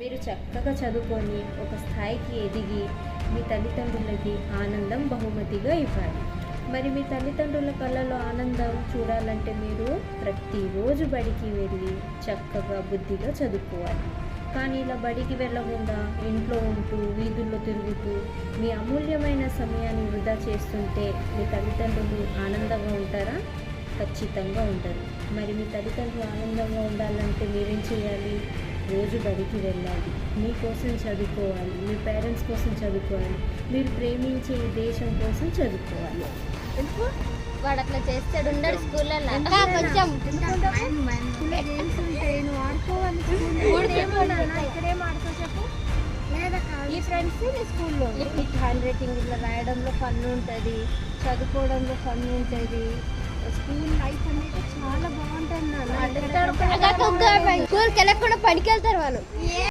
మీరు చక్కగా చదువుకొని ఒక స్థాయికి ఎదిగి మీ తల్లిదండ్రులకి ఆనందం బహుమతిగా ఇవ్వాలి. మరి మీ తల్లిదండ్రుల కళ్ళలో ఆనందం చూడాలంటే మీరు ప్రతిరోజు బడికి వెళ్ళి చక్కగా బుద్ధిగా చదువుకోవాలి. కానీ ఇలా బడికి వెళ్ళకుండా ఇంట్లో ఉంటూ వీధుల్లో తిరుగుతూ మీ అమూల్యమైన సమయాన్ని వృధా చేస్తుంటే మీ తల్లిదండ్రులు ఆనందంగా ఉంటారా? ఖచ్చితంగా ఉండరు. మరి మీ తల్లిదండ్రులు ఆనందంగా ఉండాలంటే మీరేం చేయాలి? రోజు బడికి వెళ్ళాలి, మీకోసం చదువుకోవాలి, మీ పేరెంట్స్ కోసం చదువుకోవాలి, మీరు ప్రేమించే దేశం కోసం చదువుకోవాలి. వాడు అట్లా చేస్తాడు ఉండడు స్కూల్లో కొంచెం ఇక్కడేం ఆడుకో చెప్పు. ఈ ఫ్రెండ్స్ నీ స్కూల్లో హ్యాండ్ రైటింగ్ ఇట్లా రాయడంలో ఫన్ ఉంటుంది, చదువుకోవడంలో ఫన్ ఉంటుంది. స్కూల్ లైఫ్ అనేది చాలా బాగుంటుంది. స్కూల్కి వెళ్ళకుండా పనికి వెళ్తారు వాళ్ళు.